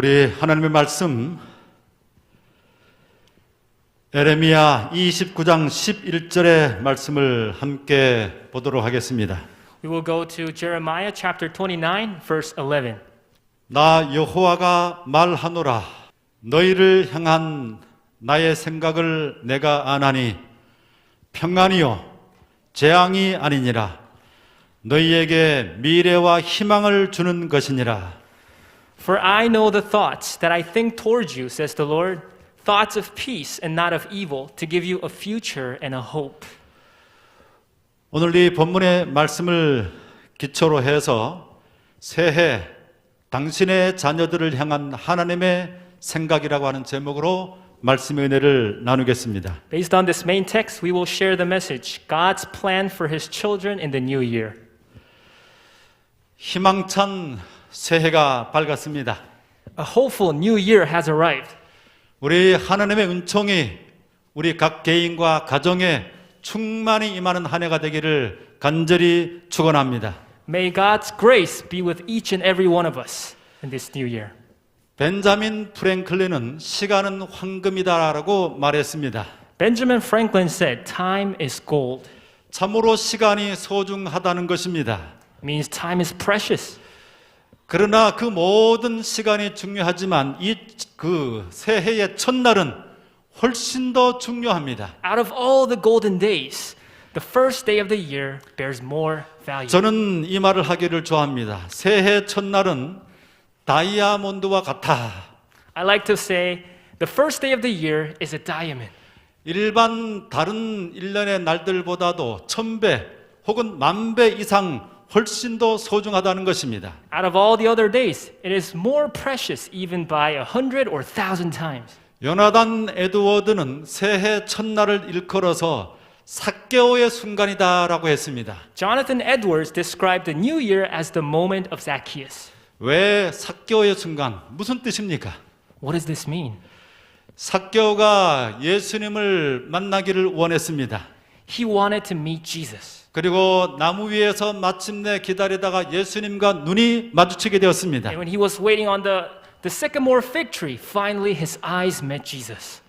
우리 하나님의 말씀 에레미야 29장 11절의 말씀을 함께 보도록 하겠습니다. We will go to Jeremiah chapter 29, verse 11. 나 여호와가 말하노라. 너희를 향한 나의 생각을 내가 아나니 평안이요 재앙이 아니니라. 너희에게 미래와 희망을 주는 것이니라. For I know the thoughts that I think toward you, says the Lord, thoughts of peace and not of evil, to give you a future and a hope. 오늘 이 본문의 말씀을 기초로 해서 새해 당신의 자녀들을 향한 하나님의 생각이라고 하는 제목으로 말씀의 은혜를 나누겠습니다. Based on this main text, we will share the message, God's plan for His children in the new year. 희망찬 새해가 밝았습니다. A hopeful new year has arrived. 우리 하나님의 은총이 우리 각 개인과 가정에 충만히 임하는 한 해가 되기를 간절히 축원합니다. May God's grace be with each and every one of us in this new year. 벤자민 프랭클린은 시간은 황금이다라고 말했습니다. Benjamin Franklin said, time is gold. 참으로 시간이 소중하다는 것입니다. It means time is precious. 그러나 그 모든 시간이 중요하지만 그 새해의 첫날은 훨씬 더 중요합니다. Out of all the golden days, the first day of the year bears more value. 저는 이 말을 하기를 좋아합니다. 새해 첫날은 다이아몬드와 같아. I like to say, the first day of the year is a diamond. 일반 다른 일년의 날들보다도 1000배 혹은 10,000배 이상 훨씬 더 소중하다는 것입니다. Out of all the other days, it is more precious even by 100 or 1,000 times. 요나단 에드워드는 새해 첫날을 일컬어서 삭개오의 순간이다라고 했습니다. Jonathan Edwards described the new year as the moment of Zacchaeus. 왜 삭개오의 순간? 무슨 뜻입니까? What does this mean? 삭개오가 예수님을 만나기를 원했습니다. He wanted to meet Jesus. 그리고 나무 위에서 마침내 기다리다가 예수님과 눈이 마주치게 되었습니다. And when he was waiting on the sycamore fig tree, finally his eyes met Jesus.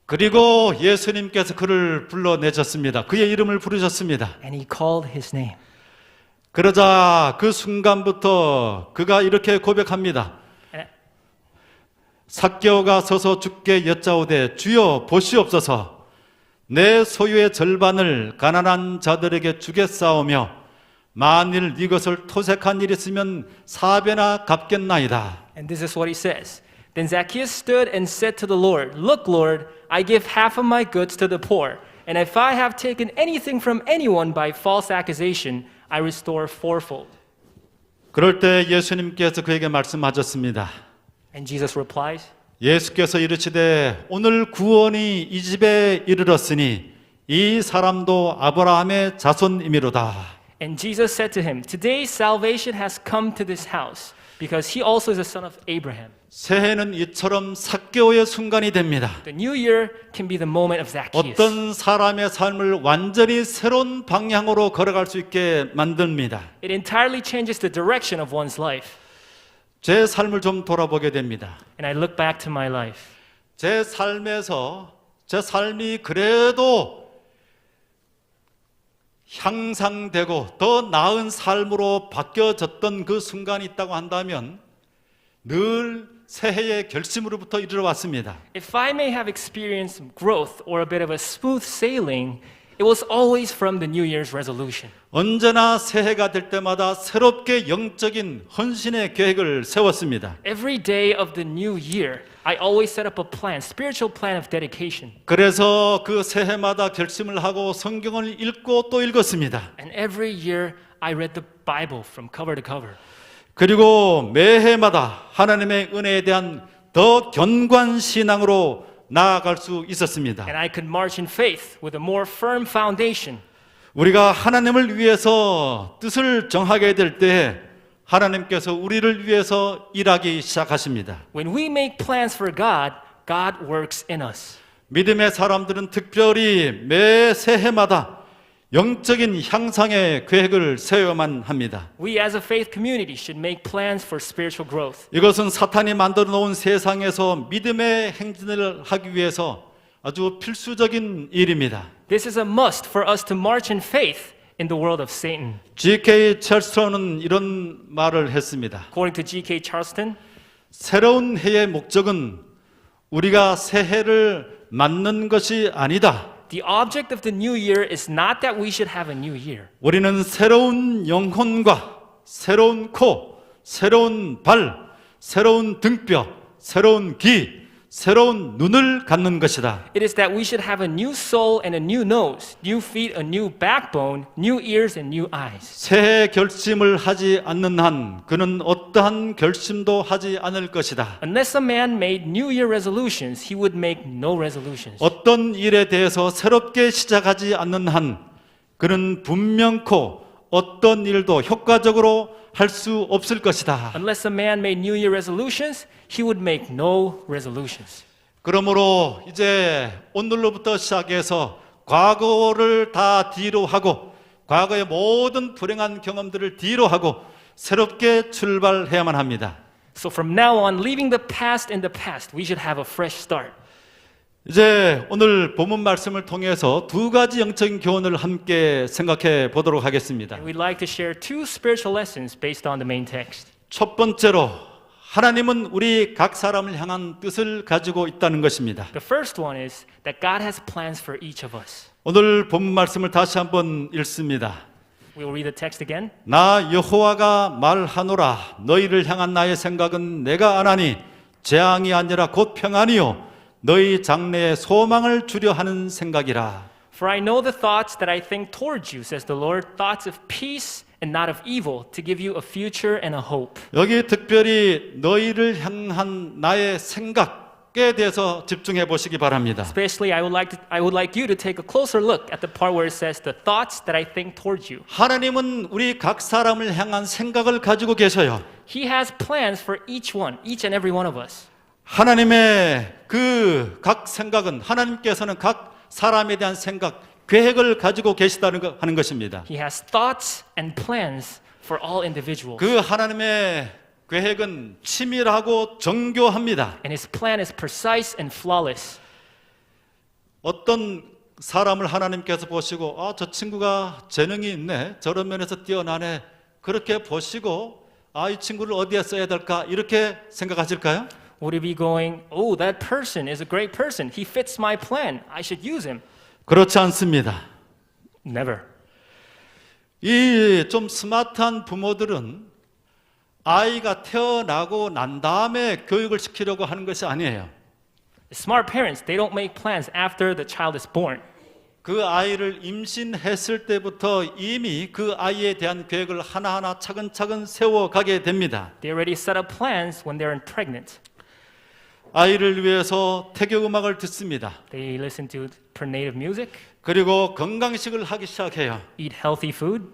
그리고 예수님께서 그를 불러내셨습니다. 그의 이름을 부르셨습니다. And he called his name. 그러자 그 순간부터 그가 이렇게 고백합니다. 삭개오가 서서 주께 여짜오되 주여 보시옵소서 내 소유의 절반을 가난한 자들에게 주겠사오며 만일 이것을 토색한 일이 있으면 4배나 갚겠나이다. And this is what he says. Then Zacchaeus stood and said to the Lord, Look, Lord, I give half of my goods to the poor, and if I have taken anything from anyone by false accusation, I restore fourfold. 그럴 때 예수님께서 그에게 말씀하셨습니다. And Jesus replies, 예수께서 이르시되 오늘 구원이 이 집에 이르렀으니 이 사람도 아브라함의 자손이미로다. And Jesus said to him, Today salvation has come to this house, because he also is a son of Abraham. 새해는 이처럼 삭개오의 순간이 됩니다. The new year can be the moment of Zacchaeus. 어떤 사람의 삶을 완전히 새로운 방향으로 걸어갈 수 있게 만듭니다. It entirely changes the direction of one's life. 제 삶을 좀 돌아보게 됩니다. And I look back to my life. 제 삶이 그래도 향상되고 더 나은 삶으로 바뀌어졌던 그 순간이 있다고 한다면 늘 새해의 결심으로부터 이르러왔습니다. If I may have experienced some growth or a bit of a smooth sailing, it was always from the New Year's resolution. 언제나 새해가 될 때마다 새롭게 영적인 헌신의 계획을 세웠습니다. Every day of the new year, I always set up a plan, spiritual plan of dedication. 그래서 그 새해마다 결심을 하고 성경을 읽고 또 읽었습니다. And every year, I read the Bible from cover to cover. 그리고 매해마다 하나님의 은혜에 대한 더 견고한 신앙으로 나아갈 수 있었습니다. And I could march in faith with a more firm foundation. 우리가 하나님을 위해서 뜻을 정하게 될 때 하나님께서 우리를 위해서 일하기 시작하십니다. When we make plans for God, God works in us. 믿음의 사람들은 특별히 매 새해마다 영적인 향상의 계획을 세워야만 합니다. We as a faith community should make plans for spiritual growth. 이것은 사탄이 만들어 놓은 세상에서 믿음의 행진을 하기 위해서 아주 필수적인 일입니다. This is a must for us to march in faith in the world of Satan. G.K. 첼스턴은 이런 말을 했습니다. According to G.K. Charleston, 새로운 해의 목적은 우리가 새해를 맞는 것이 아니다. the object of the new year is not that we should have a new year. 우리는 새로운 영혼과 새로운 코, 새로운 발, 새로운 등뼈, 새로운 귀, 새로운 눈을 갖는 것이다. It is that we should have a new soul and a new nose, new feet, a new backbone, new ears and new eyes. 새해 결심을 하지 않는 한 그는 어떠한 결심도 하지 않을 것이다. Unless a man made New Year resolutions, he would make no resolutions. 어떤 일에 대해서 새롭게 시작하지 않는 한 그는 분명코 어떤 일도 효과적으로 할 수 없을 것이다. Unless a man made New Year resolutions, he would make no resolutions. 그러므로 이제 오늘로부터 시작해서 과거를 다 뒤로 하고 과거의 모든 불행한 경험들을 뒤로 하고 새롭게 출발해야만 합니다. So from now on, leaving the past in the past, we should have a fresh start. 이제 오늘 본문 말씀을 통해서 두 가지 영적인 교훈을 함께 생각해 보도록 하겠습니다. And we'd like to share two spiritual lessons based on the main text. 첫 번째로 하나님은 우리 각 사람을 향한 뜻을 가지고 있다는 것입니다. The first one is that God has plans for each of us. 오늘 본문 말씀을 다시 한번 읽습니다. We will read the text again. 나 여호와가 말하노라 너희를 향한 나의 생각은 내가 아나니 재앙이 아니라 곧 평안이요 너희 장래에 소망을 주려 하는 생각이라. For I know the thoughts that I think towards you, says the Lord, thoughts of peace and not of evil, to give you a future and a hope. 여기 특별히 너희를 향한 나의 생각에 대해서 집중해 보시기 바랍니다. Especially, I would like you to take a closer look at the part where it says the thoughts that I think towards you. 하나님은 우리 각 사람을 향한 생각을 가지고 계셔요. He has plans for each one, each and every one of us. 하나님의 그 각 생각은 하나님께서는 각 사람에 대한 생각, 계획을 가지고 계시다는 하는 것입니다. He has thoughts and plans for all individuals. 그 하나님의 계획은 치밀하고 정교합니다. And his plan is precise and flawless. 어떤 사람을 하나님께서 보시고 저 친구가 재능이 있네, 저런 면에서 뛰어나네, 그렇게 보시고 이 친구를 어디에 써야 될까 이렇게 생각하실까요? Would he be going, oh, that person is a great person. He fits my plan. I should use him. 그렇지 않습니다. Never. 이 좀 스마트한 부모들은 아이가 태어나고 난 다음에 교육을 시키려고 하는 것이 아니에요. Smart parents, they don't make plans after the child is born. 그 아이를 임신했을 때부터 이미 그 아이에 대한 계획을 하나하나 차근차근 세워가게 됩니다. They already set up plans when they're pregnant. 아이를 위해서 태교 음악을 듣습니다. They listen to native music, 그리고 건강식을 하기 시작해요. eat healthy food,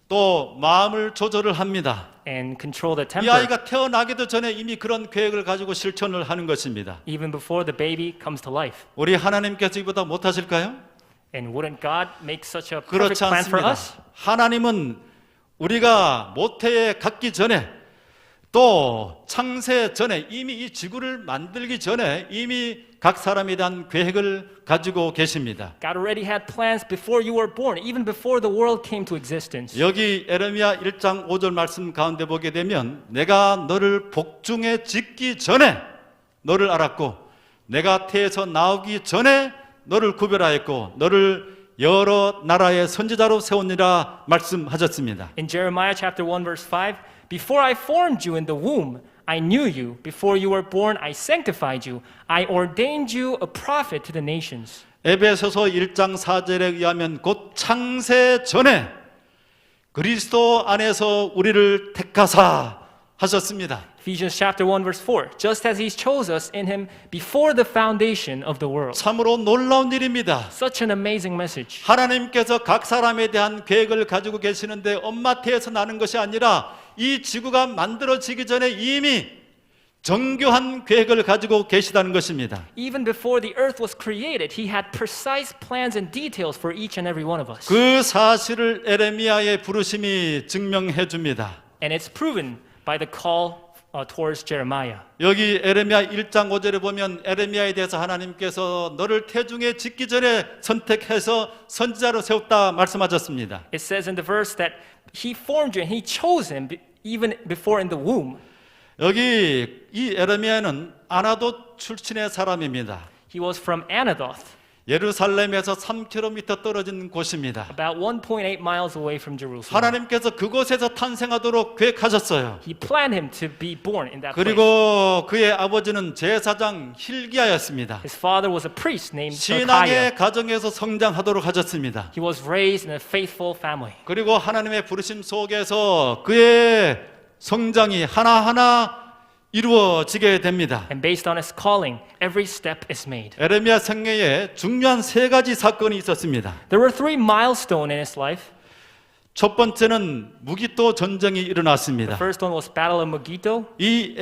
또 마음을 조절을 합니다. and control the 이 temper 아이가 태어나기도 전에 이미 그런 계획을 가지고 실천을 하는 것입니다. even before the baby comes to life. 우리 하나님께서 이보다 못하실까요? And wouldn't God make such a perfect 그렇지 plan for 않습니다. us? 하나님은 우리가 모태에 갔기 전에 또 창세 전에 이미 이 지구를 만들기 전에 이미 각 사람에 대한 계획을 가지고 계십니다. God already had plans before you were born, even before the world came to existence. 여기 에레미야 1장 5절 말씀 가운데 보게 되면 내가 너를 복중에 짓기 전에 너를 알았고 내가 태에서 나오기 전에 너를 구별하였고 너를 여러 나라의 선지자로 세우니라 말씀하셨습니다. In Jeremiah chapter 1 verse 5, before I formed you in the womb, I knew you. Before you were born, I sanctified you. I ordained you a prophet to the nations. 에베소서 1장 4절에 의하면 곧 창세 전에 그리스도 안에서 우리를 택하사 하셨습니다. Ephesians chapter 1 verse 4, just as he chose us in him before the foundation of the world. 참으로 놀라운 일입니다. Such an amazing message. 하나님께서 각 사람에 대한 계획을 가지고 계시는데 엄마 태에서 나는 것이 아니라 이 지구가 만들어지기 전에 이미 정교한 계획을 가지고 계시다는 것입니다. Even before the earth was created, he had precise plans and details for each and every one of us. 그 사실을 에레미야의 부르심이 증명해 줍니다. And it's proven by the call towards Jeremiah. 여기 에레미야 1장 5절에 보면 에레미야에 대해서 하나님께서 너를 태중에 짓기 전에 선택해서 선지자로 세웠다 말씀하셨습니다. It says in the verse that he formed you and he chose him even before in the womb. 여기 이 에레미야는 아나돗 출신의 사람입니다. He was from Anathoth, 예루살렘에서 3km 떨어진 곳입니다. about 1.8 miles away from Jerusalem. 하나님께서 그곳에서 탄생하도록 계획하셨어요. He planned him to be born in that place. 그리고 그의 아버지는 제사장 힐기야였습니다. His father was a priest named Hilkiah. 신앙의 가정에서 성장하도록 하셨습니다. He was raised in a faithful family. 그리고 하나님의 부르심 속에서 그의 성장이 하나하나 이루어지게 됩니다. And based on his calling, every step is made. 에레미야 생애에 중요한 세 가지 사건이 있었습니다. There were 3 milestones in his life. 첫 번째는 무기토 전쟁이 일어났습니다. The first one was Battle of Megiddo, 이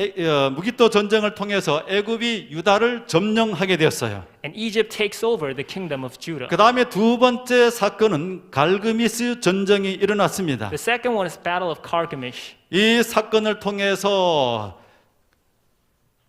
무기토 전쟁을 통해서 애굽이 유다를 점령하게 되었어요. and Egypt takes over the kingdom of Judah. 그 다음에 두 번째 사건은 갈그미스 전쟁이 일어났습니다. The second one is Battle of Carchemish. 이 사건을 통해서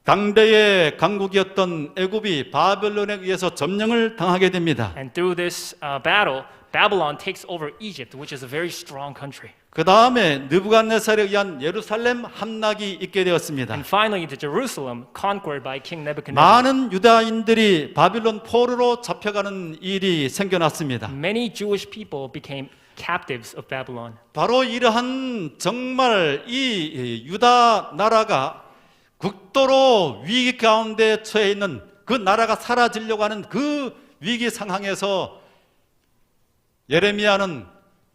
당대의 강국이었던 애굽이 바벨론에 의해서 점령을 당하게 됩니다. And through this battle, Babylon takes over Egypt, which is a very strong country. 그 다음에 느부갓네살에 의한 예루살렘 함락이 있게 되었습니다. And finally, the Jerusalem conquered by King Nebuchadnezzar. 많은 유다인들이 바빌론 포로로 잡혀가는 일이 생겨났습니다. Many Jewish people became captives of Babylon. 바로 이러한 정말 이 유다 나라가 극도로 위기 가운데 처해 있는 그 나라가 사라지려고 하는 그 위기 상황에서 예레미야는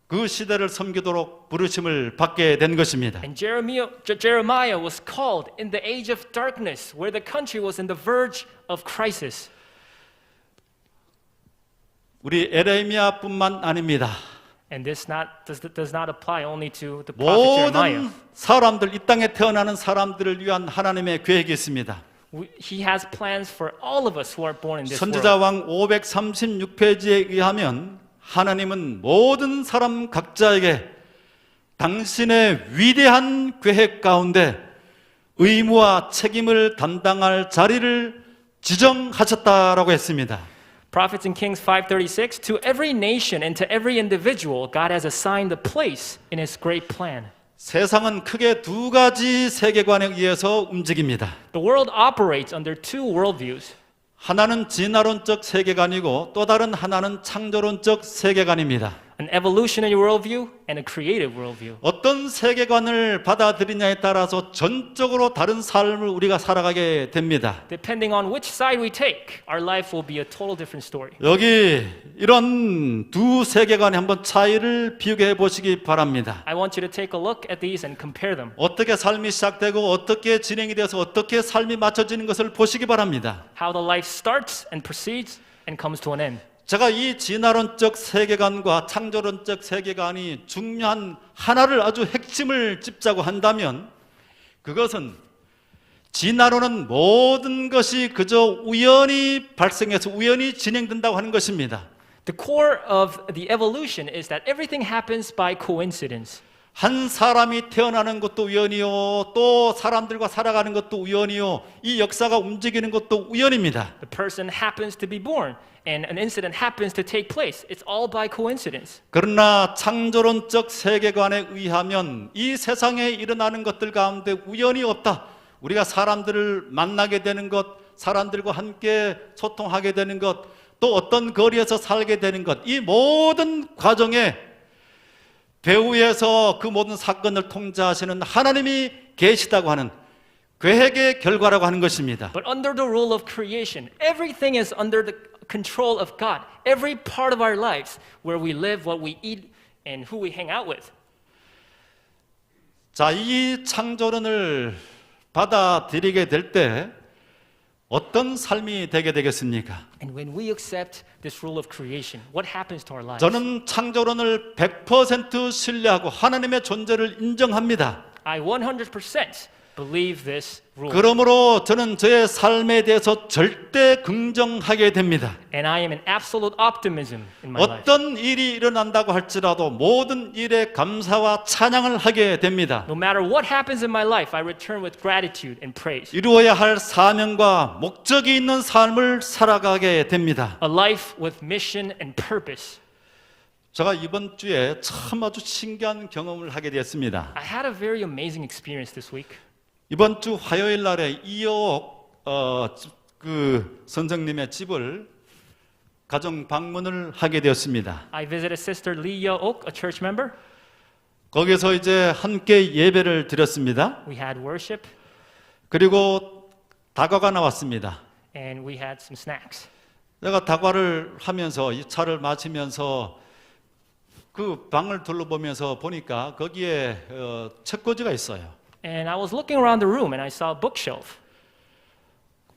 그 시대를 섬기도록 부르심을 받게 된 것입니다. And Jeremiah was called in the age of darkness, where the country was in the verge of crisis. 우리 에레미야뿐만 아닙니다. And this does not apply only to the prophet Jeremiah. 모든 사람들, 이 땅에 태어나는 사람들을 위한 하나님의 계획이 있습니다. He has plans for all of us who are born in this world. 선지자왕 536페이지에 의하면 하나님은 모든 사람 각자에게 당신의 위대한 계획 가운데 의무와 책임을 담당할 자리를 지정하셨다라고 했습니다. Prophets in Kings 5:36, to every nation and to every individual, God has assigned a place in His great plan. 세상은 크게 두 가지 세계관에 의해서 움직입니다. The world operates under 2 worldviews. 하나는 진화론적 세계관이고 또 다른 하나는 창조론적 세계관입니다. An evolutionary worldview and a creative worldview. 어떤 세계관을 받아들이냐에 따라서 전적으로 다른 삶을 우리가 살아가게 됩니다. Depending on which side we take, our life will be a total different story. 여기 이런 두 세계관의 한번 차이를 비교해 보시기 바랍니다. I want you to take a look at these and compare them. 어떻게 삶이 시작되고 어떻게 진행이 돼서 어떻게 삶이 맞춰지는 것을 보시기 바랍니다. How the life starts and proceeds and comes to an end. 제가 이 진화론적 세계관과 창조론적 세계관이 중요한 하나를 아주 핵심을 짚자고 한다면 그것은 진화론은 모든 것이 그저 우연히 발생해서 우연히 진행된다고 하는 것입니다. The core of the evolution is that everything happens by coincidence. 한 사람이 태어나는 것도 우연이요, 또 사람들과 살아가는 것도 우연이요, 이 역사가 움직이는 것도 우연입니다. The person happens to be born and an incident happens to take place. It's all by coincidence. 그러나 창조론적 세계관에 의하면 이 세상에 일어나는 것들 가운데 우연이 없다. 우리가 사람들을 만나게 되는 것, 사람들과 함께 소통하게 되는 것, 또 어떤 거리에서 살게 되는 것, 이 모든 과정에 배후에서 그 모든 사건을 통제하시는 하나님이 계시다고 하는 계획의 결과라고 하는 것입니다. But under the rule of creation, everything is under the control of God. Every part of our lives, where we live, what we eat, and who we hang out with. 자, 이 창조론을 받아들이게 될 때 어떤 삶이 되게 되겠습니까? And when we accept this rule of creation, what happens to our lives? 저는 창조론을 100% 신뢰하고 하나님의 존재를 인정합니다. I 100% Believe this rule. 그러므로 저는 저의 삶에 대해서 절대 긍정하게 됩니다. And I am in absolute optimism in my life. 어떤 일이 일어난다고 할지라도 모든 일에 감사와 찬양을 하게 됩니다. No matter what happens in my life, I return with gratitude and praise. 이루어야 할 사명과 목적이 있는 삶을 살아가게 됩니다. A life with mission and purpose. 제가 이번 주에 참 아주 신기한 경험을 하게 되었습니다. I had a very amazing experience this week. 이번 주 화요일 날에 이여옥 그 선생님의 집을 가정 방문을 하게 되었습니다. I visited Sister Lee Yo-ok, a church member. 거기서 이제 함께 예배를 드렸습니다. We had worship 그리고 다과가 나왔습니다. and we had some snacks. 내가 다과를 하면서 이 차를 마시면서 그 방을 둘러보면서 보니까 거기에 책꽂이가 있어요. And I was looking around the room and I saw a bookshelf.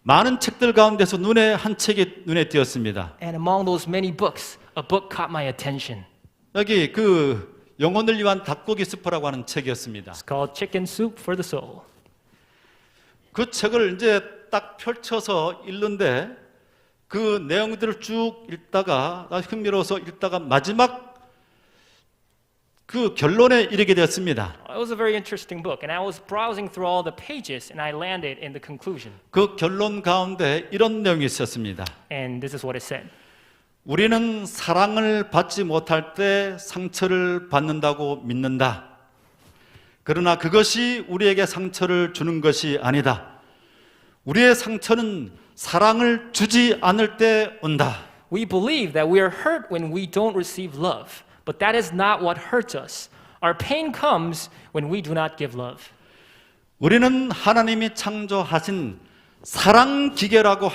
많은 책들 가운데서 한 책이 눈에 띄었습니다. And among those many books, a book caught my attention. 여기 그 영혼을 위한 닭고기 스프라고 하는 책이었습니다. It's called Chicken Soup for the Soul. 그 책을 이제 딱 펼쳐서 읽는데 그 내용들을 쭉 읽다가 흥미로워서 읽다가 마지막 그 결론에 이르게 되었습니다. It was a very interesting book, and I was browsing through all the pages, and I landed in the conclusion. 그 결론 가운데 이런 내용이 있었습니다. And this is what it said. 우리는 사랑을 받지 못할 때 상처를 받는다고 믿는다. 그러나 그것이 우리에게 상처를 주는 것이 아니다. 우리의 상처는 사랑을 주지 않을 때 온다. We believe that we are hurt when we don't receive love, but that is not what hurts us. Our pain comes when we do not give love. 우리는 하나님이 창조하신 사랑 기계라고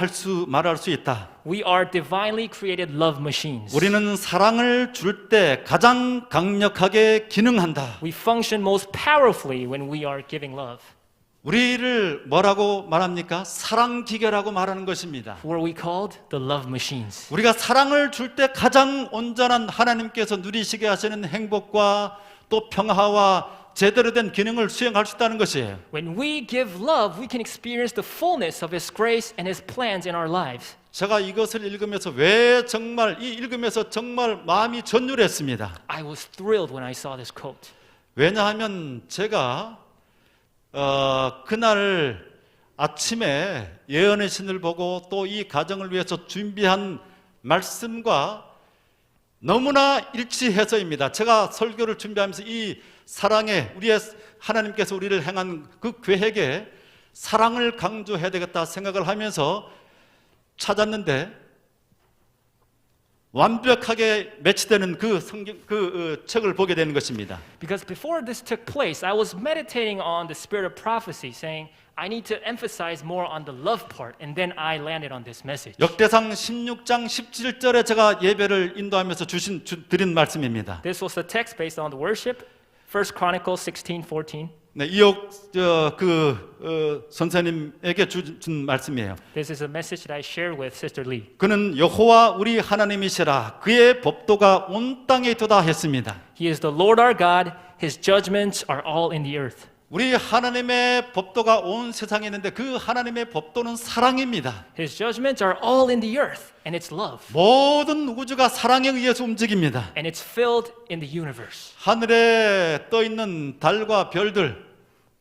말할 수 있다. We are divinely created love machines. 우리는 사랑을 줄 때 가장 강력하게 기능한다. We function most powerfully when we are giving love. 우리를 뭐라고 말합니까? 사랑 기계라고 말하는 것입니다. Who are we called? The love machines. 우리가 사랑을 줄 때 가장 온전한 하나님께서 누리시게 하시는 행복과 또 평화와 제대로 된 기능을 수행할 수 있다는 것이에요. When we give love, we can experience the fullness of His grace and His plans in our lives. 제가 이것을 읽으면서 읽으면서 정말 마음이 전율했습니다. I was thrilled when I saw this quote. 왜냐하면 제가 그날 아침에 예언의 신을 보고 또 이 가정을 위해서 준비한 말씀과 너무나 일치해서입니다. 제가 설교를 준비하면서 이 사랑에 우리의 하나님께서 우리를 행한 그 계획에 사랑을 강조해야 되겠다 생각을 하면서 찾았는데 완벽하게 매치되는 그 책을 보게 되는 것입니다. Because before this took place, I was meditating on the spirit of prophecy, saying, I need to emphasize more on the love part, and then I landed on this message. 역대상 16장 17절에 제가 예배를 인도하면서 드린 말씀입니다. This was the text based on the worship, 1 Chronicles 16:14. 네, 이옥 선생님에게 준 말씀이에요. This is a message that I shared with Sister Lee. 그는 여호와 우리 하나님이시라 그의 법도가 온 땅에 있도다 했습니다. He is the Lord our God. His judgments are all in the earth. 우리 하나님의 법도가 온 세상에 있는데 그 하나님의 법도는 사랑입니다. His judgments are all in the earth, and it's love. 모든 우주가 사랑에 의해서 움직입니다. And it's filled in the universe. 하늘에 떠 있는 달과 별들,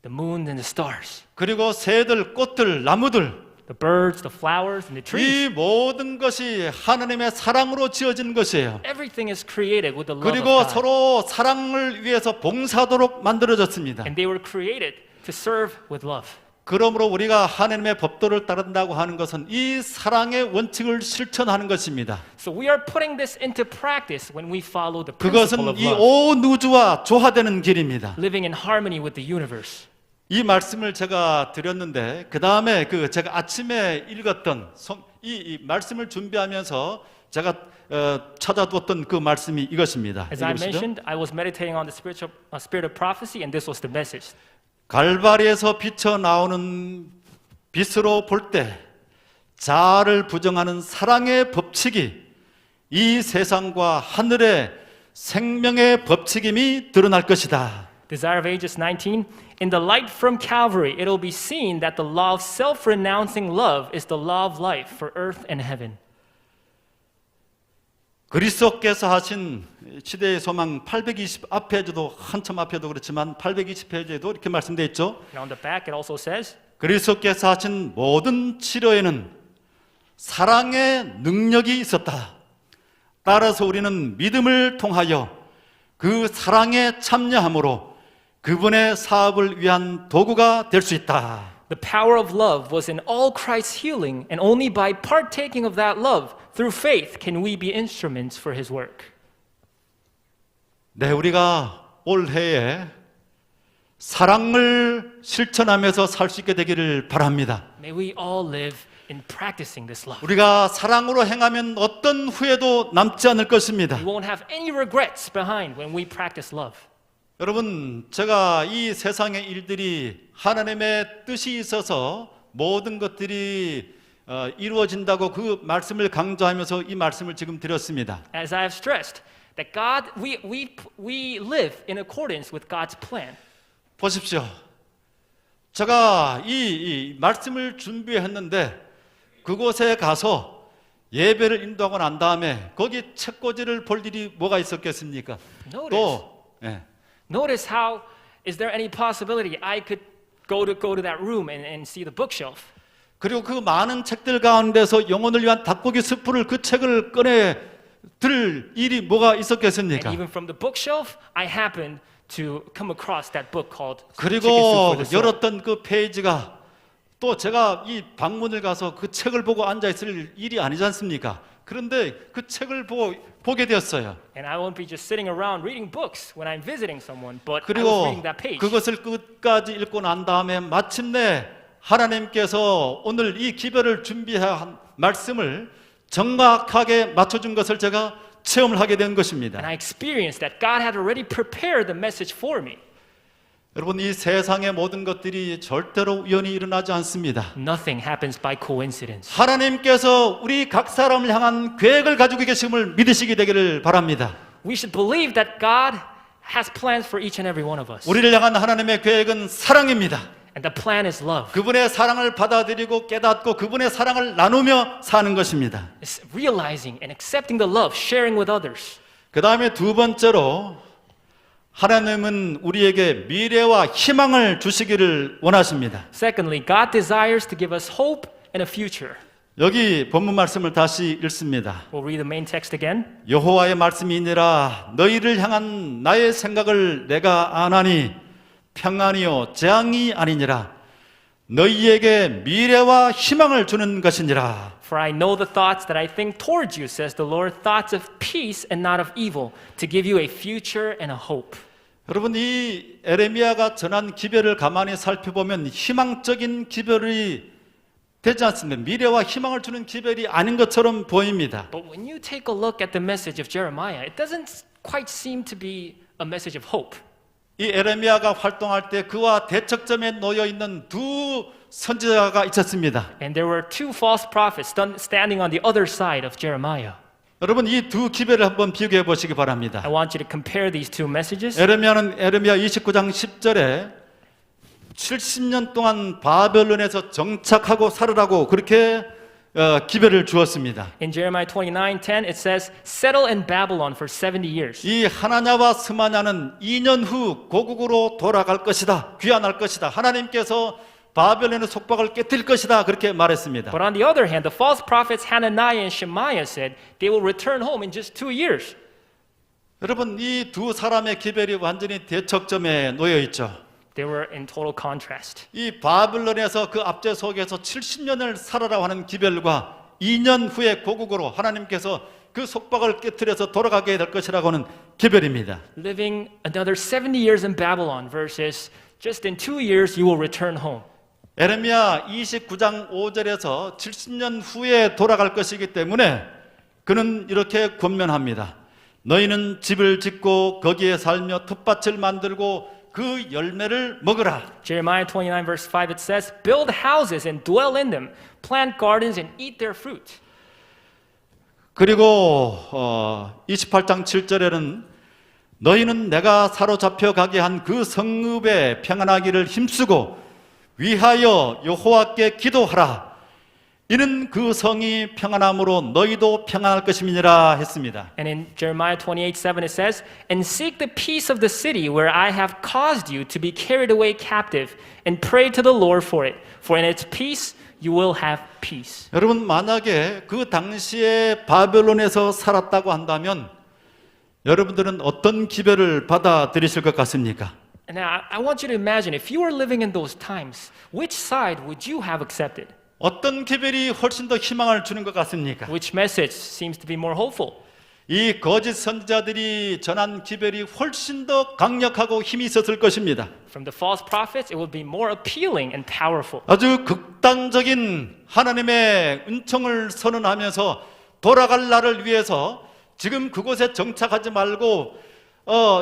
The moon and the stars, 그리고 새들, 꽃들, 나무들, the birds, the flowers, and the trees. 이 모든 것이 하나님의 사랑으로 지어진 것이에요. Everything is created with the love of 그리고 God. 서로 사랑을 위해서 봉사하도록 만들어졌습니다. And they were created to serve with love. 그러므로 우리가 하나님의 법도를 따른다고 하는 것은 이 사랑의 원칙을 실천하는 것입니다. So we are putting this into practice when we follow the principle 그것은 of 이 love. 온 우주와 조화되는 길입니다. Living in harmony with the universe. 이 말씀을 제가 드렸는데 그 다음에 제가 아침에 읽었던 이 말씀을 준비하면서 제가 찾아두었던 그 말씀이 이것입니다. As I 읽어보시죠. mentioned, I was meditating on the spirit of prophecy, and this was the message. 갈바리에서 비쳐 나오는 빛으로 볼 때 자아를 부정하는 사랑의 법칙이 이 세상과 하늘의 생명의 법칙임이 드러날 것이다. Desire of Ages 19. In the light from Calvary, it'll be seen that the law of self-renouncing love is the law of life for earth and heaven. 그리스도께서 하신 시대의 소망 820 앞에도 한참 앞에도 그렇지만 820페이지에도 이렇게 말씀되어 있죠. And on the back, it also says, 그리스도께서 하신 모든 치료에는 사랑의 능력이 있었다. 따라서 우리는 믿음을 통하여 그 사랑에 참여함으로 그분의 사업을 위한 도구가 될 수 있다. the power of love was in all Christ's healing, and only by partaking of that love through faith can we be instruments for his work. 네, 우리가 올해에 사랑을 실천하면서 살 수 있게 되기를 바랍니다. May we all live in practicing this love. 우리가 사랑으로 행하면 어떤 후회도 남지 않을 것입니다. We won't have any regrets behind when we practice love. 여러분, 제가 이 세상의 일들이 하나님의 뜻이 있어서 모든 것들이 이루어진다고 그 말씀을 강조하면서 이 말씀을 지금 드렸습니다. As I have stressed, that God, we live in accordance with God's plan. 보십시오. 제가 이 말씀을 준비했는데 그곳에 가서 예배를 인도하고 난 다음에 거기 책꽂이를 볼 일이 뭐가 있었겠습니까? Notice how, is there any possibility I could go to that room and see the bookshelf? 그리고 그 많은 책들 가운데서 영혼을 위한 닭고기 스프를 그 책을 꺼내 들 일이 뭐가 And 있었겠습니까? even from the bookshelf, I happened to come across that book called Chicken Soup 그리고 for the Soul. 열었던 그 페이지가 또 제가 이 방문을 가서 그 책을 보고 앉아 있을 일이 아니지 않습니까? 그런데 그 책을 보게 되었어요. And I won't be just sitting around reading books when I'm visiting someone, but I was 그리고 reading that page. 그것을 끝까지 읽고 난 다음에 마침내 하나님께서 오늘 이 기별을 준비한 말씀을 정확하게 맞춰준 것을 제가 체험을 하게 된 것입니다. And I experienced that God had already prepared the message for me. 여러분, 이 세상의 모든 것들이 절대로 우연히 일어나지 않습니다. Nothing happens by coincidence. 하나님께서 우리 각 사람을 향한 계획을 가지고 계심을 믿으시게 되기를 바랍니다. We should believe that God has plans for each and every one of us. 우리를 향한 하나님의 계획은 사랑입니다. And the plan is love. 그분의 사랑을 받아들이고 깨닫고 그분의 사랑을 나누며 사는 것입니다. It's realizing and accepting the love, sharing with others. 그 다음에 두 번째로 하나님은 우리에게 미래와 희망을 주시기를 원하십니다. Secondly, God desires to give us hope and a future. 여기 본문 말씀을 다시 읽습니다. We'll read the main text again. 여호와의 말씀이니라 너희를 향한 나의 생각을 내가 아나니 평안이요 재앙이 아니니라 너희에게 미래와 희망을 주는 것이니라. For I know the thoughts that I think towards you, says the Lord, thoughts of peace and not of evil, to give you a future and a hope. 여러분, 이 에레미야가 전한 기별을 가만히 살펴보면 희망적인 기별이 되지 않습니다. 미래와 희망을 주는 기별이 아닌 것처럼 보입니다. But when you take a look at the message of Jeremiah, it doesn't quite seem to be a message of hope. 이 에레미야가 활동할 때 그와 대척점에 놓여 있는 두 선지자가 있었습니다. And there were two false prophets standing on the other side of Jeremiah. 여러분, 이 두 기별을 한번 비교해 보시기 바랍니다. I want you to compare these two messages. 에레미야는 에레미야 29장 10절에 70년 동안 바벨론에서 정착하고 살으라고 그렇게 기별을 주었습니다. In Jeremiah 29:10, it says, "Settle in Babylon for 70 years." 이 하나냐와 스마냐는 2년 후 고국으로 돌아갈 것이다. 귀환할 것이다. 하나님께서 바벨론의 속박을 깨뜨릴 것이다. 그렇게 말했습니다. But on the other hand, the false prophets Hananiah and Shemaiah said they will return home in just 2 years. 여러분, 이 두 사람의 기별이 완전히 대척점에 놓여 있죠. They were in total contrast. 이 바벨론에서 그 압제 속에서 70년을 살아라 하는 기별과 2년 후에 고국으로 하나님께서 그 속박을 깨뜨려서 돌아가게 될 것이라고 하는 기별입니다. Living another 70 years in Babylon versus just in 2 years you will return home. 에레미야 29장 5절에서 70년 후에 돌아갈 것이기 때문에 그는 이렇게 권면합니다. 너희는 집을 짓고 거기에 살며 텃밭을 만들고 그 열매를 먹으라. Jeremiah 29 verse 5, it says, "Build houses and dwell in them, plant gardens and eat their fruit." 그리고 28장 7절에는 너희는 내가 사로잡혀 가게 한 그 성읍에 평안하기를 힘쓰고 위하여 여호와께 기도하라. 이는 그 성이 평안함으로 너희도 평안할 것임이니라 했습니다. And in Jeremiah 28:7 it says, "And seek the peace of the city where I have caused you to be carried away captive, and pray to the Lord for it. For in its peace you will have peace." 여러분, 만약에 그 당시에 바벨론에서 살았다고 한다면 여러분들은 어떤 기별을 받아들이실 것 같습니까? And now I want you to imagine if you were living in those times, which side would you have accepted? 어떤 기별이 훨씬 더 희망을 주는 것 같습니까? Which message seems to be more hopeful? 이 거짓 선지자들이 전한 기별이 훨씬 더 강력하고 힘이 있었을 것입니다. From the false prophets, it would be more appealing and powerful. 아주 극단적인 하나님의 은총을 선언하면서 돌아갈 날을 위해서 지금 그곳에 정착하지 말고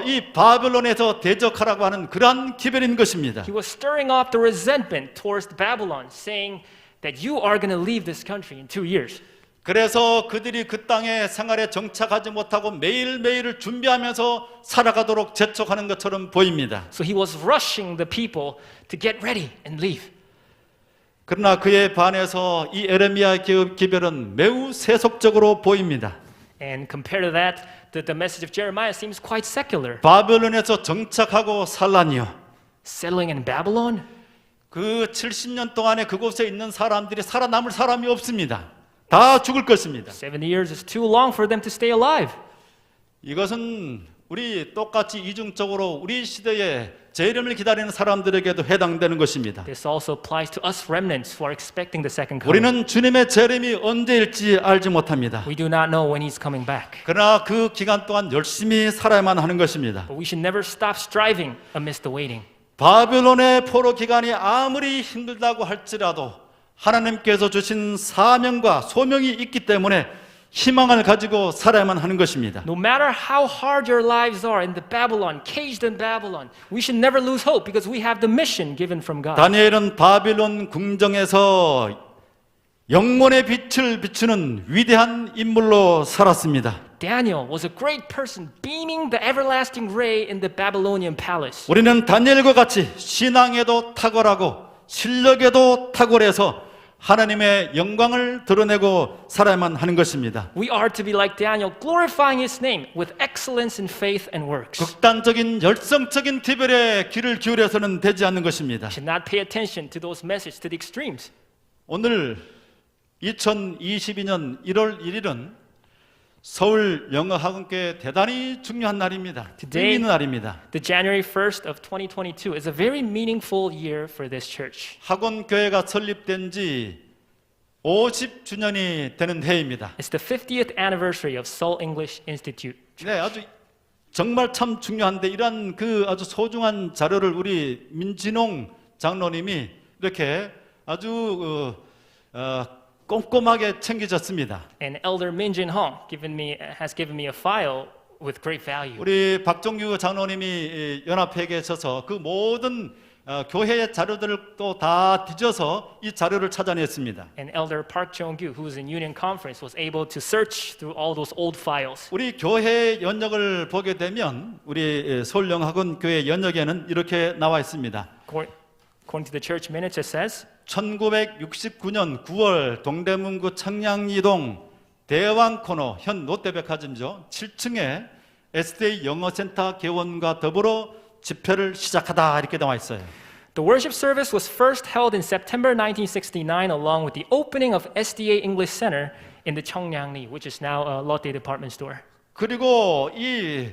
이 바벨론에서 대적하라고 하는 그러한 기별인 것입니다. He was stirring up the resentment towards Babylon, saying that you are going to leave this country in 2 years. 그래서 그들이 그 땅에 생활에 정착하지 못하고 매일매일을 준비하면서 살아가도록 재촉하는 것처럼 보입니다. So he was rushing the people to get ready and leave. 그러나 그에 반해서 이 에레미야 기별은 매우 세속적으로 보입니다. And compared to that, the message of Jeremiah seems quite secular. 바벨론에서 정착하고 살라니요. Settling in Babylon? 그 70년 동안에 그곳에 있는 사람들이 살아남을 사람이 없습니다. 다 죽을 것입니다. 70 years is too long for them to stay alive. 이것은 우리 똑같이 이중적으로 우리 시대에 재림을 기다리는 사람들에게도 해당되는 것입니다. This also applies to us remnants who are expecting the second coming. 우리는 주님의 재림이 언제일지 알지 못합니다. We do not know when he's coming back. 그러나 그 기간 동안 열심히 살아야만 하는 것입니다. But we should never stop striving amidst the waiting. 바벨론의 포로 기간이 아무리 힘들다고 할지라도 하나님께서 주신 사명과 소명이 있기 때문에 희망을 가지고 살아야만 하는 것입니다. No matter how hard your lives are in the Babylon, caged in Babylon, we should never lose hope because we have the mission given from God. 다니엘은 바빌론 궁정에서 영혼의 빛을 비추는 위대한 인물로 살았습니다. Daniel was a great person beaming the everlasting ray in the Babylonian palace. 우리는 다니엘과 같이 신앙에도 탁월하고 실력에도 탁월해서 하나님의 영광을 드러내고 살아야만 하는 것입니다. We are to be like Daniel, glorifying his name with excellence in faith and works. 극단적인 열성적인 기별에 귀를 기울여서는 되지 않는 것입니다. Should not pay attention to those messages to the extremes. 오늘 2022년 1월 1일은 서울 영어학원교회 대단히 중요한 날입니다. 의미 있는 날입니다. The January 1st of 2022 is a very meaningful year for this church. 학원교회가 설립된 지 50주년이 되는 해입니다. It's the 50th anniversary of Seoul English Institute. 네, 아주 정말 참 중요한데 이러한 그 아주 소중한 자료를 우리 민진홍 장로님이 이렇게 아주 꼼꼼하게 챙기셨습니다. And Elder Min Jin Hong has given me a file with great value. 우리 박종규 장로님이 연합회에 계셔서 그 모든 교회의 자료들을 또 다 뒤져서 이 자료를 찾아냈습니다. And Elder Park Jong-gyu, who is in Union Conference, was able to search through all those old files. 우리 교회 연역을 보게 되면 우리 서울영학원 교회 연역에는 이렇게 나와 있습니다. According to the church minutes, it says, 1969년 9월 동대문구 청량리동 대왕코너 현 롯데백화점이죠. 7층에 SDA 영어센터 개원과 더불어 집회를 시작하다 이렇게 나와 있어요. the worship service was first held in September 1969 along with the opening of SDA English Center in the Cheongnangli, which is now a Lotte department store. 그리고 이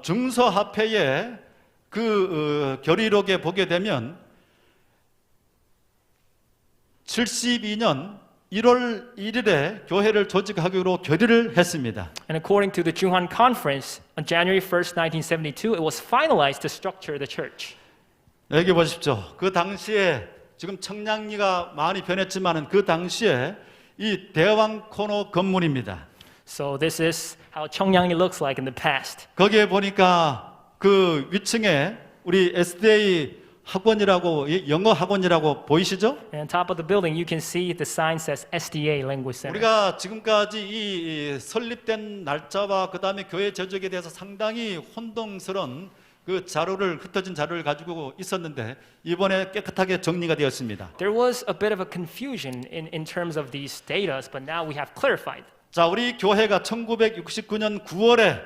중서합회의 그 결의록에 보게 되면 72년 1월 1일에 교회를 조직하기로 결의를 했습니다. And according to the Junhan Conference, on January 1st, 1972, it was finalized to structure the church. 여기 보십시오. 그 당시에 지금 청량리가 많이 변했지만은 그 당시에 이 대왕 코너 건물입니다. So this is how Cheongnangli looks like in the past. 거기에 보니까 그 위층에 우리 SDA 학원이라고 영어 학원이라고 보이시죠? And on top of the building, you can see the sign says SDA Language Center. 우리가 지금까지 이 설립된 날짜와 그다음에 교회 조직에 대해서 상당히 혼동스러운 그 자료를 흩어진 자료를 가지고 있었는데 이번에 깨끗하게 정리가 되었습니다. There was a bit of a confusion in terms of these data, but now we have clarified. 자, 우리 교회가 1969년 9월에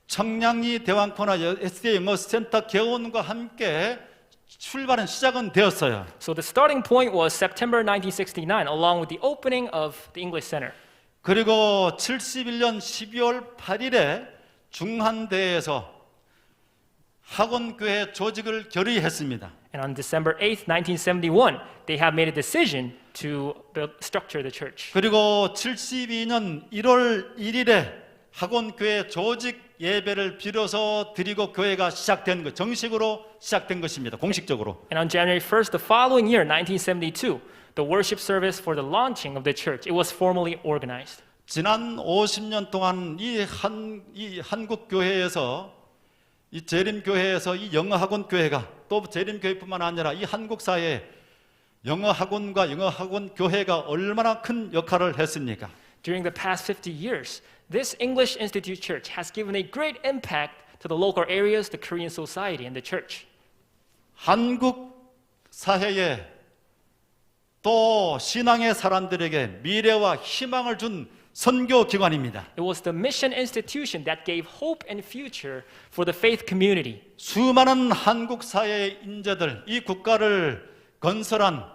청량리 대왕코나 SDA 영어 센터 개원과 함께 출발은 시작은 되었어요. So the starting point was September 1969, along with the opening of the English Center. 그리고 71년 12월 8일에 중한대에서 학원교회 조직을 결의했습니다. And on December 8th, 1971, they have made a decision to structure the church. 그리고 72년 1월 1일에 학원교회 조직 예배를 빌어서 드리고 교회가 시작된 것, 정식으로 시작된 것입니다. 공식적으로. And on January 1st, the following year, 1972, the worship service for the launching of the church, it was formally organized. 지난 50년 동안 이 한국 교회에서 이 재림교회에서 이 영어학원 교회가 또 재림교회뿐만 아니라 이 한국 사회에 영어학원과 영어학원 교회가 얼마나 큰 역할을 했습니까? During the past 50 years, this English Institute Church has given a great impact to the local areas, the Korean society, and the church. 한국 사회에 또 신앙의 사람들에게 미래와 희망을 준 선교 기관입니다. It was the mission institution that gave hope and future for the faith community. 수많은 한국 사회의 인재들, 이 국가를 건설한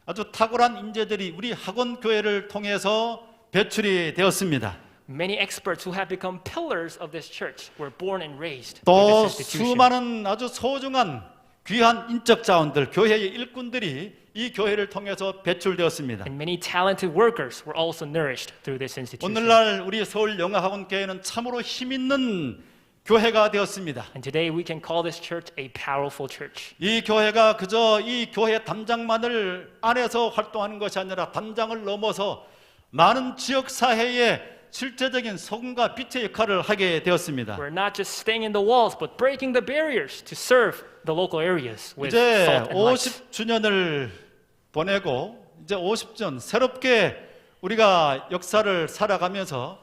아주 탁월한 인재들이 우리 학원 교회를 통해서 배출이 되었습니다. Many experts who have become pillars of this church were born and raised 또 in this institution. 수많은 아주 소중한 귀한 인적 자원들, 교회의 일꾼들이 이 교회를 통해서 배출되었습니다. And many talented workers were also nourished through this institution. 오늘날 우리 서울 영어학원 교회는 참으로 힘 있는 교회가 되었습니다. And today we can call this church a powerful church. 이 교회가 그저 이 교회 담장만을 안에서 활동하는 것이 아니라 담장을 넘어서 많은 지역 사회에 실제적인 소금과 빛의 역할을 하게 되었습니다. We're not just staying in the walls, but breaking the barriers to serve the local areas with 이제 salt and light. 50주년을 보내고 이제 50년 새롭게 우리가 역사를 살아가면서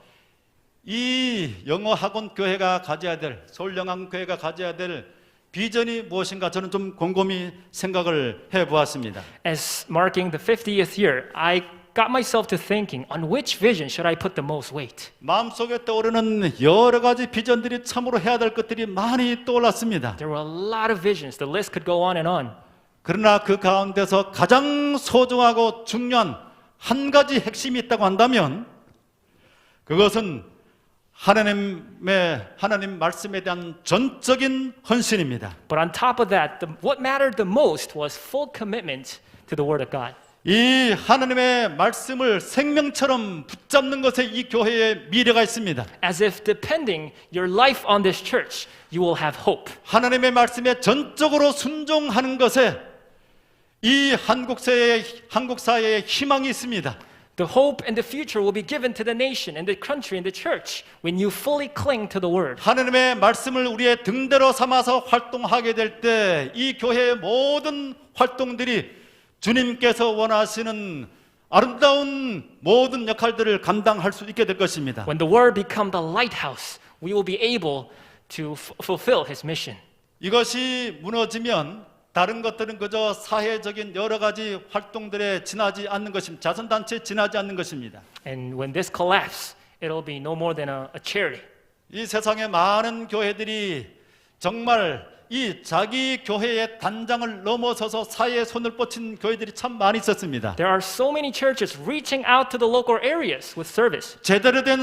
이 영어학원 교회가 가져야 될 서울 영어학원 교회가 가져야 될 비전이 무엇인가 저는 좀 곰곰이 생각을 해보았습니다. As marking the 50th year, I got myself to thinking, on which vision should I put the most weight? 마음속에 떠오르는 여러 가지 비전들이 참으로 해야 될 것들이 많이 떠올랐습니다. There were a lot of visions. The list could go on and on. 그러나 그 가운데서 가장 소중하고 중요한 한 가지 핵심이 있다고 한다면 그것은 하나님 말씀에 대한 전적인 헌신입니다. But on top of that, what mattered the most was full commitment to the Word of God. 이 하나님의 말씀을 생명처럼 붙잡는 것에 이 교회의 미래가 있습니다. As if depending your life on this church, you will have hope. 하나님의 말씀에 전적으로 순종하는 것에 이 한국 사회에 희망이 있습니다. The hope and the future will be given to the nation and the country and the church when you fully cling to the Word. 하나님의 말씀을 우리의 등대로 삼아서 활동하게 될 때 이 교회의 모든 활동들이 주님께서 원하시는 아름다운 모든 역할들을 감당할 수 있게 될 것입니다. When the Word becomes the lighthouse, we will be able to fulfill His mission. 이것이 무너지면 다른 것들은 그저 사회적인 여러 가지 활동들에 지나지 않는 것입니다. 자선단체에 지나지 않는 것입니다. And when this collapses, it'll be no more than a charity. 이 세상에 많은 교회들이 정말 이 자기 교회의 단장을 넘어서서 사회에 손을 뻗친 교회들이 참 많이 있었습니다. There are so many churches reaching out to the local areas with service 제대로 된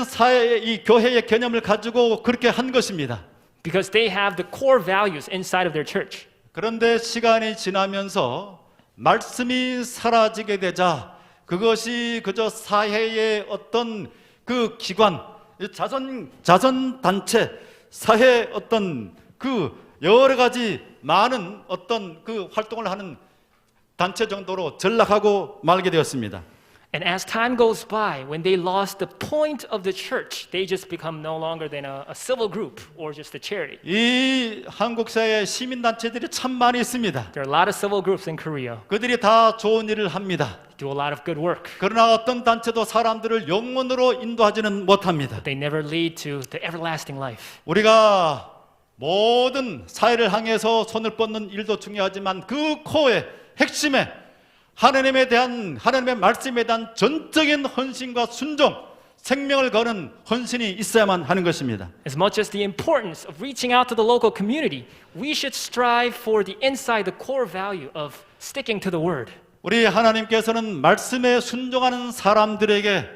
이 교회의 개념을 가지고 그렇게 한 것입니다. because they have the core values inside of their church. 그런데 시간이 지나면서 말씀이 사라지게 되자 그것이 그저 사회의 어떤 그 기관, 자선 단체, 사회 어떤 그 여러 가지 많은 어떤 그 활동을 하는 단체 정도로 전락하고 말게 되었습니다. And as time goes by, when they lost the point of the church, they just become no longer than a civil group or just a charity. 이 한국 사회에 시민 단체들이 참 많이 있습니다. There are a lot of civil groups in Korea. 그들이 다 좋은 일을 합니다. They do a lot of good work. 그러나 어떤 단체도 사람들을 영원으로 인도하지는 못합니다. They never lead to the everlasting life. 우리가 모든 사회를 향해서 손을 뻗는 일도 중요하지만 그 코어의 핵심에 하나님의 말씀에 대한 전적인 헌신과 순종, 생명을 거는 헌신이 있어야만 하는 것입니다. As much as the importance of reaching out to the local community, we should strive for the inside, the core value of sticking to the word. 우리 하나님께서는 말씀에 순종하는 사람들에게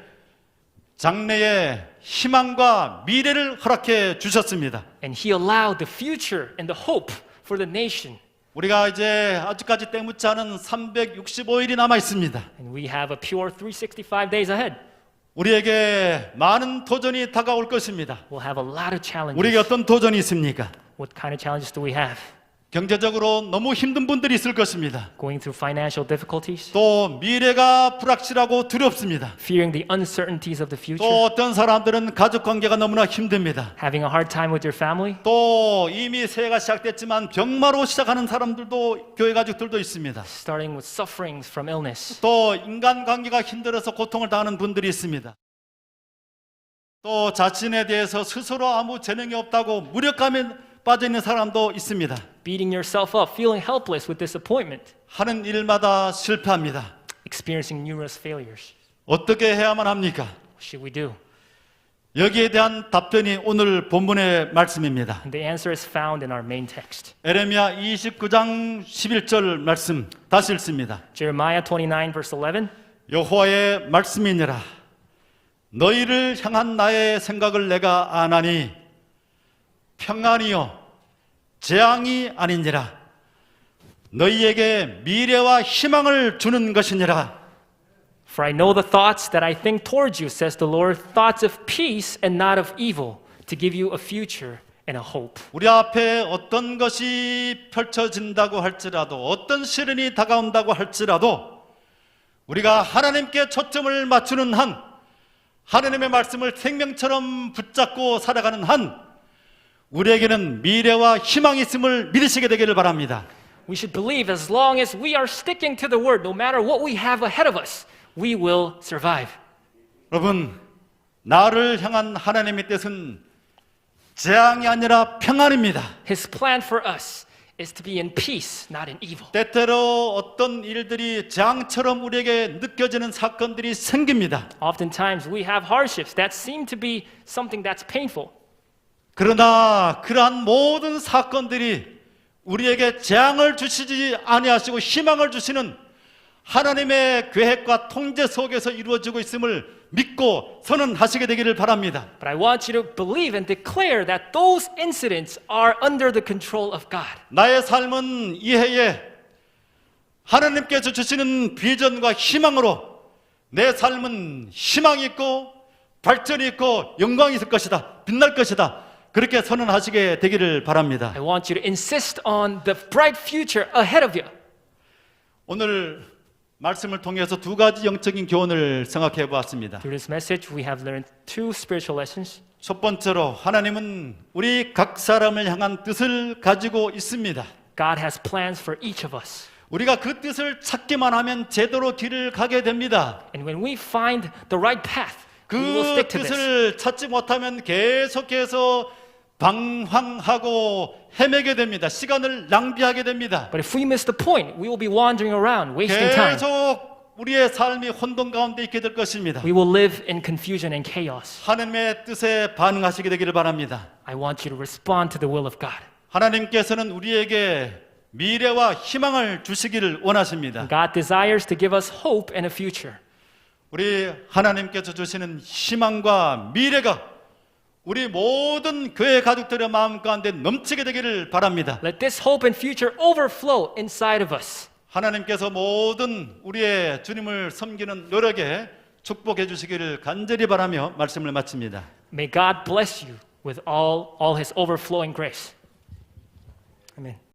장래의 희망과 미래를 허락해 주셨습니다. And he allowed the future and the hope for the nation. 우리가 이제 아직까지 때묻지 않은 365일이 남아 있습니다. And we have a pure 365 days ahead. 우리에게 많은 도전이 다가올 것입니다. We'll have a lot of challenges. 우리에게 어떤 도전이 있습니까? What kind of challenges do we have? 경제적으로 너무 힘든 분들이 있을 것입니다. Going through financial difficulties, 또 미래가 불확실하고 두렵습니다. fearing the uncertainties of the future, 또 어떤 사람들은 가족 관계가 너무나 힘듭니다. having a hard time with your family, 또 이미 새해가 시작됐지만 병마로 시작하는 사람들도 교회 가족들도 있습니다. starting with sufferings from illness. 또 인간 관계가 힘들어서 고통을 당하는 분들이 있습니다. 또 자신에 대해서 스스로 아무 재능이 없다고 무력감에 빠져 있는 사람도 있습니다. Beating yourself up, feeling helpless with disappointment, 하는 일마다 실패합니다. experiencing numerous failures. 어떻게 해야만 합니까? What should we do? 여기에 대한 답변이 오늘 본문의 말씀입니다. And the answer is found in our main text. 에레미야 29장 11절 말씀 다시 읽습니다. Jeremiah 29 verse 11. 여호와의 말씀이니라. 너희를 향한 나의 생각을 내가 아나니 평안이요 재앙이 아니니라. 너희에게 미래와 희망을 주는 것이니라. For I know the thoughts that I think towards you, says the Lord, thoughts of peace and not of evil, to give you a future and a hope. 우리 앞에 어떤 것이 펼쳐진다고 할지라도 어떤 시련이 다가온다고 할지라도 우리가 하나님께 초점을 맞추는 한, 하나님의 말씀을 생명처럼 붙잡고 살아가는 한 우리에게는 미래와 희망이 있음을 믿으시게 되기를 바랍니다. We should believe as long as we are sticking to the word, no matter what we have ahead of us, we will survive. 여러분, 나를 향한 하나님의 뜻은 재앙이 아니라 평안입니다. His plan for us is to be in peace, not in evil. 때때로 어떤 일들이 재앙처럼 우리에게 느껴지는 사건들이 생깁니다. Oftentimes we have hardships that seem to be something that's painful. 그러나 그러한 모든 사건들이 우리에게 재앙을 주시지 아니하시고 희망을 주시는 하나님의 계획과 통제 속에서 이루어지고 있음을 믿고 선언하시게 되기를 바랍니다. But I want you to believe and declare that those incidents are under the control of God. 나의 삶은 이해에 하나님께서 주시는 비전과 희망으로 내 삶은 희망이 있고 발전이 있고 영광이 있을 것이다. 빛날 것이다. 그렇게 선언하시게 되기를 바랍니다. I want you to insist on the bright future ahead of you. 오늘 말씀을 통해서 두 가지 영적인 교훈을 생각해 보았습니다. Through this message, we have learned two spiritual lessons. 첫 번째로 하나님은 우리 각 사람을 향한 뜻을 가지고 있습니다. God has plans for each of us. 우리가 그 뜻을 찾기만 하면 제대로 길을 가게 됩니다. And when we find the right path, we will 그 stick to this. 뜻을 찾지 못하면 계속해서 방황하고 헤매게 됩니다. 시간을 낭비하게 됩니다. But if we miss the point, we will be wandering around, wasting time. 계속 우리의 삶이 혼돈 가운데 있게 될 것입니다. We will live in confusion and chaos. 하나님의 뜻에 반응하시게 되기를 바랍니다. I want you to respond to the will of God. 하나님께서는 우리에게 미래와 희망을 주시기를 원하십니다. God desires to give us hope and a future. 우리 하나님께서 주시는 희망과 미래가 우리 모든 교회 가족들의 마음 가운데 넘치게 되기를 바랍니다. Let this hope and future overflow inside of us. 하나님께서 모든 우리의 주님을 섬기는 노력에 축복해 주시기를 간절히 바라며 말씀을 마칩니다. May God bless you with all his overflowing grace. Amen.